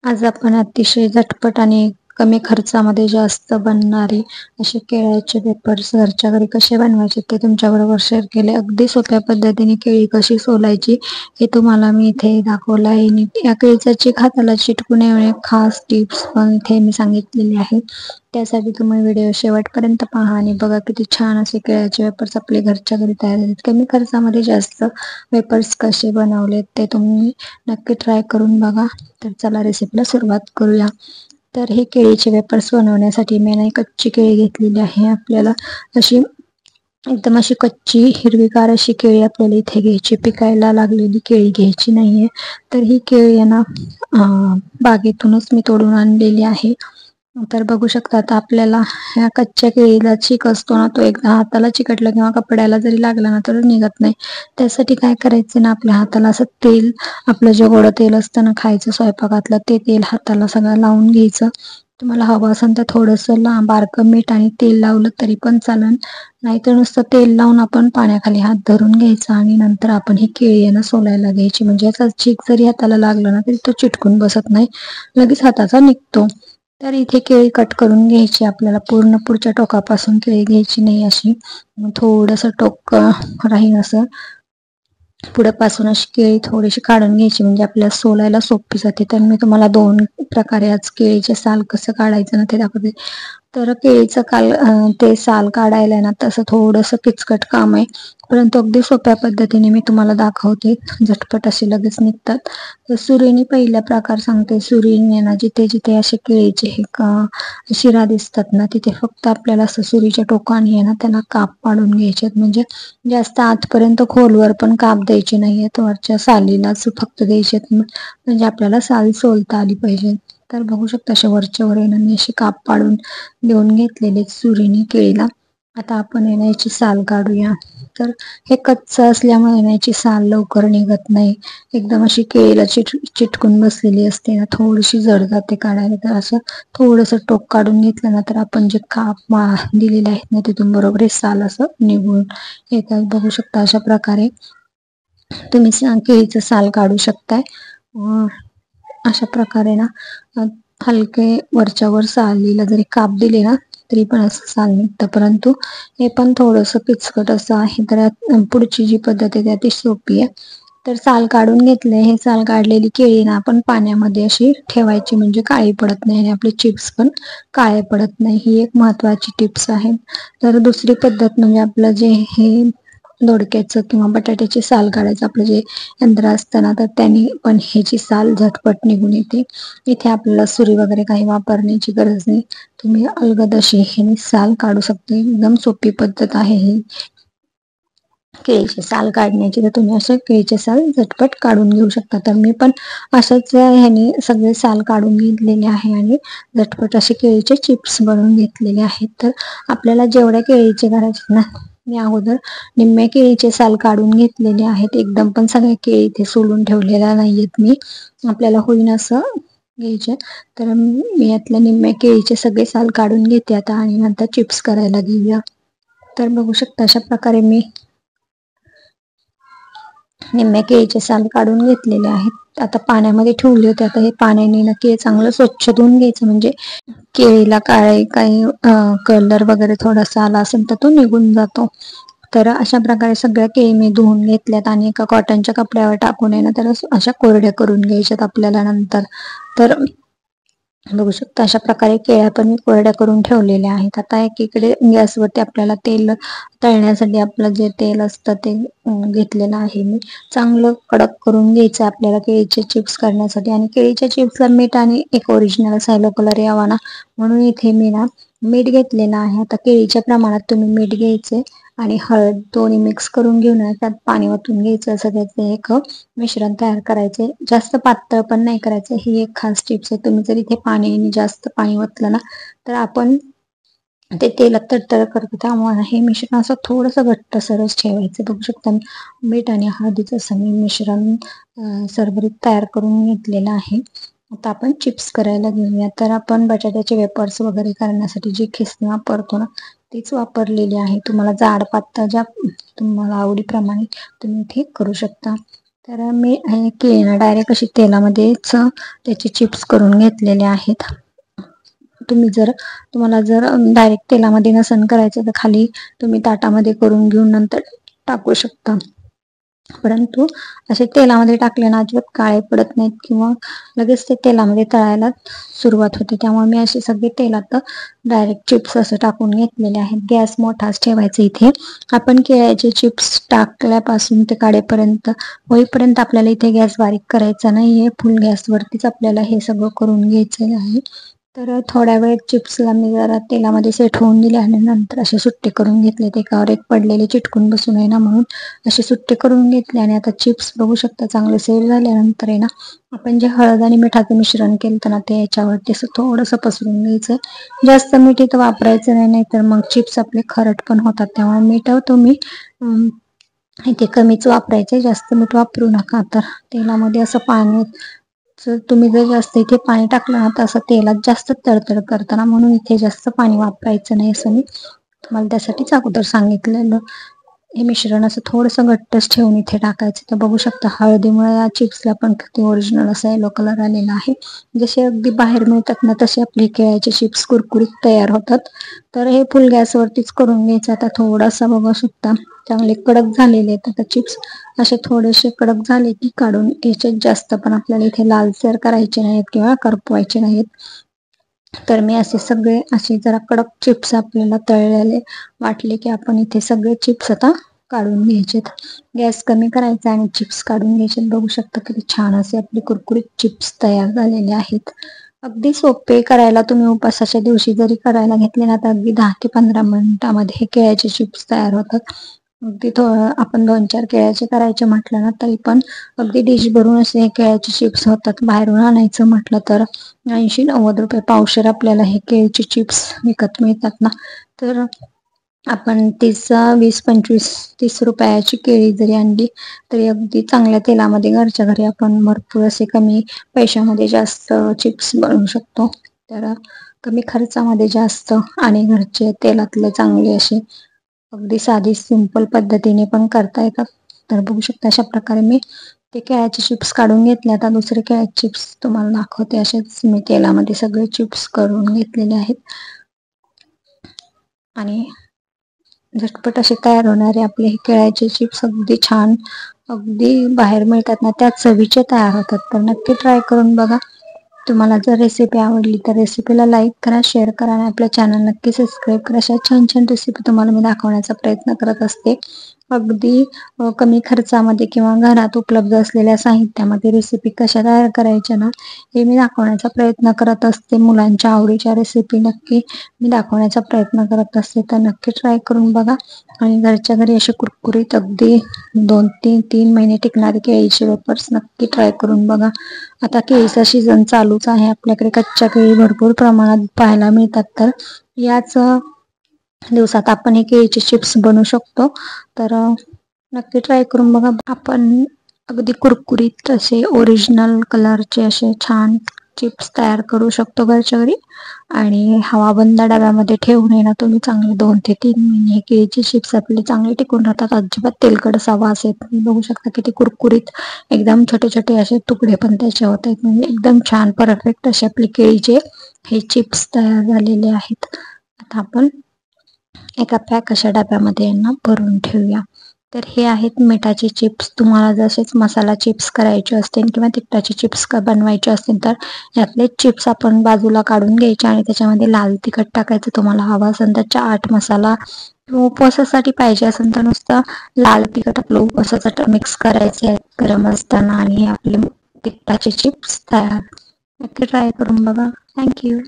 आज आपण अतिशय झटपट आणि कमी खर्चामध्ये जास्त बनणारी असे केळ्याचे वेफर्स घरच्या घरी कसे बनवायचे ते तुमच्याबरोबर शेअर केले. अगदी सोप्या पद्धतीने केळी कशी सोलायची हे तुम्हाला मी इथे दाखवलं आहे. या केळीचा चीक हाताला चिटकू नये खास टिप्स पण इथे मी सांगितलेली आहे. त्यासाठी तुम्ही व्हिडिओ शेवटपर्यंत पहा आणि बघा किती छान असे केळ्याचे वेफर्स आपले घरच्या घरी तयार होतात. कमी खर्चामध्ये जास्त वेफर्स कसे बनवले ते तुम्ही नक्की ट्राय करून बघा. तर चला रेसिपीला सुरुवात करूया. तर हे केळीचे वेफर्स बनवण्यासाठी मी ना कच्ची केळी घेतलेली आहे. आपल्याला अशी एकदम अशी कच्ची हिरवीगार अशी केळी आपल्याला इथे घ्यायची, पिकायला लागलेली केळी घ्यायची नाहीये. तर ही केळी आहे ना बागेतूनच मी तोडून आणलेली आहे. तर बघू शकता आता आपल्याला ह्या कच्च्या केळीला चीक असतो ना, तो एकदा हाताला चिकटला किंवा कपड्याला जरी लागला ना तर निघत नाही. त्यासाठी काय करायचं ना, आपल्या हाताला असं तेल, आपलं जे गोडं तेल असतं ना खायचं स्वयंपाकातलं, ते तेल हाताला सगळं लावून घ्यायचं. तुम्हाला हवं असेल तर थोडंसं बारकं मीठ आणि तेल लावलं तरी पण चालेल. नाहीतर नुसतं तेल लावून आपण पाण्याखाली हात धरून घ्यायचा आणि नंतर आपण ही केळी आहे ना सोलायला घ्यायची. म्हणजे याचा चीक जरी हाताला लागला ना तरी तो चिटकून बसत नाही, लगेच हाताचा निघतो. तर इथे केळी कट करून घ्यायची. आपल्याला पूर्ण पुढच्या टोकापासून केळी घ्यायची नाही, अशी थोडंसं टोक राहील असं पुढे पासून अशी केळी थोडीशी काढून घ्यायची, म्हणजे आपल्याला सोलायला सोपी जाते. तर मी तुम्हाला 2 प्रकारे आज केळीचे साल कसं काढायचं ना ते दाखवते. तर केळीचं ते साल काढायला ना तसं थोडंसं किचकट काम आहे, परंतु अगदी सोप्या पद्धतीने मी तुम्हाला दाखवते. झटपट असे लगेच निघतात. तर सुरीने पहिला प्रकार सांगते. सुरीने ना जिथे जिथे असे केळीचे हे शिरा दिसतात ना तिथे फक्त आपल्याला असं सुरीच्या टोकाने आहे ना त्याला काप पाडून घ्यायचे. म्हणजे जास्त आतपर्यंत खोलवर पण काप द्यायचे नाहीयेत, वरच्या सालीलाच फक्त द्यायचे, म्हणजे आपल्याला साल सोलता आली पाहिजे. तर बघू शकता अशा वरच्या वर मी अशी काप पाडून देऊन घेतलेले सुरीने केळीला. आता आपण याची साल काढूया. तर हे कच्च असल्यामुळे याची साल लवकर निघत नाही. एकदम अशी केळीला चिटकून बसलेली असते ना, थोडीशी जड जाते काढायला. तर असं थोडंसं टोक काढून घेतलं ना तर आपण जे काप दिलेले आहेत ना तिथून बरोबर हे साल असं निघून येतात. बघू शकता अशा प्रकारे तुम्ही केळीचं साल काढू शकताय. अशा प्रकारे ना हलके वरच्या वर सालीला जरी काप दिले ना तरी पण असं साल निघतं, परंतु हे पण थोडंसं किचकट असं आहे. तर पुढची जी पद्धत आहे ती सोपी आहे. तर साल काढून घेतले. हे साल काढलेली केळी ना आपण पाण्यामध्ये अशी ठेवायची, म्हणजे काळी पडत नाही आणि आपले चिप्स पण काळे पडत नाही. ही एक महत्वाची टिप्स आहे. तर दुसरी पद्धत म्हणजे आपलं जे हे दोडक्याचं किंवा बटाट्याची साल काढायचं आपलं जे यंत्र असतं ना, तर त्याने पण ह्याची साल झटपट निघून येते. इथे आपल्याला सुरी वगैरे काही वापरण्याची गरज नाही. तुम्ही अलगद अशी ह्याने साल काढू शकता. एकदम सोपी पद्धत आहे ही केळीचे साल काढण्याची. तर तुम्ही असं केळीचे साल झटपट काढून घेऊ शकता. तर मी पण अशाच ह्याने सगळे साल काढून घेतलेले आहे आणि झटपट असे केळीचे चिप्स बनवून घेतलेले आहेत. तर आपल्याला जेवढ्या केळीचे करायचे ना, मी अगोदर निम्म्या केळीचे साल काढून घेतलेले आहेत. एकदम पण सगळ्या केळी इथे सोलून ठेवलेल्या नाहीयेत मी, आपल्याला होईन असं घ्यायचे. तर मी यातल्या निम्म्या केळीचे सगळे साल काढून घेते आता आणि नंतर चिप्स करायला घेऊया. तर बघू शकता अशा प्रकारे मी निम्म्या केळीचे साल काढून घेतलेले आहेत. आता पाण्यामध्ये ठेवले होते. आता हे पाण्याने नक्की चांगलं स्वच्छ धुवून घ्यायचं, म्हणजे केळीला काळे काही कलर वगैरे थोडासा आला असेल तर तो निघून जातो. तर अशा प्रकारे सगळ्या केळी मी धुवून घेतल्यात आणि एका कॉटनच्या कपड्यावर टाकून आहे ना तर अशा कोरड्या करून घ्यायच्यात आपल्याला नंतर. तर बघू शकता अशा प्रकारे केळ्या पण मी कोरड्या करून ठेवलेल्या आहेत. आता एकीकडे गॅसवरती आपल्याला तेल तळण्यासाठी आपलं जे तेल असतं ते घेतलेलं आहे मी. चांगलं कडक करून घ्यायचं आपल्याला केळीचे चिप्स करण्यासाठी. आणि केळीच्या चिप्सला मीठ आणि एक ओरिजिनल येलो कलर यावा ना, म्हणून इथे मी ना मीठ घेतलेलं आहे. आता केळीच्या प्रमाणात तुम्ही मीठ घ्यायचे आणि हळद दोन्ही मिक्स करून घेऊन त्यात पाणी ओतून घ्यायचं. सगळ्याचे एक मिश्रण तयार करायचे. जास्त पातळ पण नाही करायचं, ही एक खास टिप्स आहे. तुम्ही जर इथे पाणी जास्त पाणी ओतलं ना तर आपण ते तेलात तडतड करतो, त्यामुळे हे मिश्रण असं थोडंसं घट्ट सरस ठेवायचं. बघू शकता मीठ आणि हळदीचं असं मी मिश्रण सरभरीत तयार करून घेतलेलं आहे. आता आपण चिप्स करायला घेऊया. तर आपण बटाट्याचे वेपर्स वगैरे करण्यासाठी जी खिसणी वापरतो ना तीच वापरलेली आहे. तुम्हाला जाड पातळ ज्या तुम्हाला आवडीप्रमाणे तुम्ही इथे करू शकता. तर मी हे केळी डायरेक्ट अशी तेलामध्येच त्याचे चिप्स करून घेतलेले आहेत. तुम्हाला जर डायरेक्ट तेलामध्ये नसन करायचं तर खाली तुम्ही ताटामध्ये करून घेऊन नंतर टाकू शकता. परंतु असे तेलामध्ये टाकले ना अजिबात काळे पडत नाहीत किंवा लगेच ते तेलामध्ये तळायला सुरुवात होते. त्यामुळे मी असे सगळे तेलात डायरेक्ट चिप्स असं टाकून घेतलेले आहेत. गॅस मोठाच ठेवायचा इथे. आपण केळ्याचे चिप्स टाकल्यापासून ते काढेपर्यंत होईपर्यंत आपल्याला इथे गॅस बारीक करायचा नाहीये. फुल गॅसवरतीच आपल्याला हे सगळं करून घ्यायचं आहे. तर थोड्या वेळ चिप्सला मी जरा तेलामध्ये सेट होऊन दिले आणि नंतर असे सुट्टे करून घेतले. एकावर एक पडलेले चिटकून बसू नये ना म्हणून असे सुट्टे करून घेतले. आणि आता चिप्स बघू शकता चांगले सेट झाल्यानंतर आहे ना आपण जे हळद आणि मिठाचं मिश्रण केलं ना ते याच्यावरती असं थोडंसं पसरून घ्यायचं. जास्त मीठ इथं वापरायचं नाही, नाहीतर मग चिप्स आपले खरट पण होतात. त्यामुळे मीठ तुम्ही इथे कमीच वापरायचे, जास्त मीठ वापरू नका. तर तेलामध्ये असं पाणी तुम्ही जर जास्त इथे पाणी टाकलं ना तर असं तेलात जास्त तडतड करताना, म्हणून इथे जास्त पाणी वापरायचं नाही असं मी तुम्हाला त्यासाठीच अगोदर सांगितलेलं. हे मिश्रण असं थोडंसं घट्टच ठेवून इथे टाकायचं. तर बघू शकता हळदीमुळे या चिप्सला पण किती ओरिजिनल असा येलो कलर आलेला आहे. जसे अगदी बाहेर मिळतात ना तसे आपले केळ्याचे चिप्स कुरकुरीत तयार होतात. तर हे फुल गॅसवरतीच करून घ्यायचं. आता थोडासा बघू शकता चांगले कडक झालेले आहेत. आता चिप्स असे थोडेसे कडक झाले की काढून घ्यायचे. जास्त पण आपल्याला इथे लालसर करायचे नाहीत किंवा करपवायचे नाहीत. तर मी असे सगळे असे जरा कडक चिप्स आपल्याला तळलेले वाटले की आपण इथे सगळे चिप्स आता काढून घ्यायचेत. गॅस कमी करायचा आणि चिप्स काढून घ्यायचे. बघू शकता किती छान असे आपले कुरकुरीत चिप्स तयार झालेले आहेत. अगदी सोपे करायला. तुम्ही उपासाच्या दिवशी जरी करायला घेतले ना तर अगदी 10 ते 15 मिनिटामध्ये हे केळ्याचे चिप्स तयार होतात. अगदी आपण 2-4 केळ्याचे करायचे म्हटलं ना तरी पण अगदी डिश भरून असे केळ्याचे चिप्स होतात. बाहेरून आणायचं म्हटलं तर 80-90 रुपये पावशेर आपल्याला हे केळीचे चिप्स विकत मिळतात ना. तर आपण 20-25-30 रुपयाची केळी जरी आणली तरी अगदी चांगल्या तेलामध्ये घरच्या घरी आपण भरपूर असे कमी पैशामध्ये जास्त चिप्स बनवू शकतो. तर कमी खर्चामध्ये जास्त आणि घरचे तेलातले चांगले असे अगदी साधी सिंपल पद्धतीने पण करता येतात. तर बघू शकता अशा प्रकारे मी ते केळ्याचे चिप्स काढून घेतले. आता दुसरे केळ्याचे चिप्स तुम्हाला दाखवते. असेच मी तेलामध्ये सगळे चिप्स करून घेतलेले आहेत. आणि झटपट असे तयार होणारे आपले हे केळ्याचे चिप्स अगदी छान अगदी बाहेर मिळतात ना त्या चवीचे तयार होतात. तर नक्की ट्राय करून बघा. तुम्हाला जर रेसिपी आवडली तर रेसिपीला लाईक करा, शेअर करा आणि आपल्या चॅनल नक्की सबस्क्राईब करा. अशा छान छान रेसिपी तुम्हाला मी दाखवण्याचा प्रयत्न करत असते. अगदी कमी खर्चामध्ये किंवा घरात उपलब्ध असलेल्या साहित्यामध्ये रेसिपी कशा तयार करायच्या ना हे मी दाखवण्याचा प्रयत्न करत असते. मुलांच्या आवडीच्या रेसिपी नक्की मी दाखवण्याचा प्रयत्न करत असते. तर नक्की ट्राय करून बघा. आणि घरच्या घरी असे कुरकुरीत अगदी 2-3 महिने टिकणारे केळीचे वेफर्स नक्की ट्राय करून बघा. आता केळीचा सीझन चालूच आहे. आपल्याकडे कच्च्या केळी भरपूर प्रमाणात पाहायला मिळतात. तर याच दिवसात आपण हे केळीचे चिप्स बनवू शकतो. तर नक्की ट्राय करून बघा. आपण अगदी कुरकुरीत असे ओरिजिनल कलरचे असे छान चिप्स तयार करू शकतो घरच्या घरी. आणि हवाबंद डब्यामध्ये ठेवून आहे ना तुम्ही चांगले 2 ते 3 महिने केळीचे चिप्स आपले चांगले टिकून राहतात. अजिबात तेलकट असा वास येत नाही. बघू शकता किती कुरकुरीत एकदम छोटे छोटे असे तुकडे पण त्याचे होत आहेत. म्हणजे एकदम छान परफेक्ट असे आपले केळीचे हे चिप्स तयार झालेले आहेत. आता आपण एका पॅक अशा डब्यामध्ये यांना भरून ठेवूया. तर हे आहेत मिठाचे चिप्स. तुम्हाला जसेच मसाला चिप्स करायचे असतील किंवा तिखटाचे चिप्स बनवायचे असतील तर यातले चिप्स आपण बाजूला काढून घ्यायचे आणि त्याच्यामध्ये लाल तिखट टाकायचं. तुम्हाला हवा असेल तर चाट मसाला उपवासासाठी पाहिजे असेल तर नुसतं लाल तिखट आपलं उपवासासाठी मिक्स करायचे गरम असताना आणि आपले तिखटाचे चिप्स तयार. नक्की ट्राय करून बघा. थँक्यू.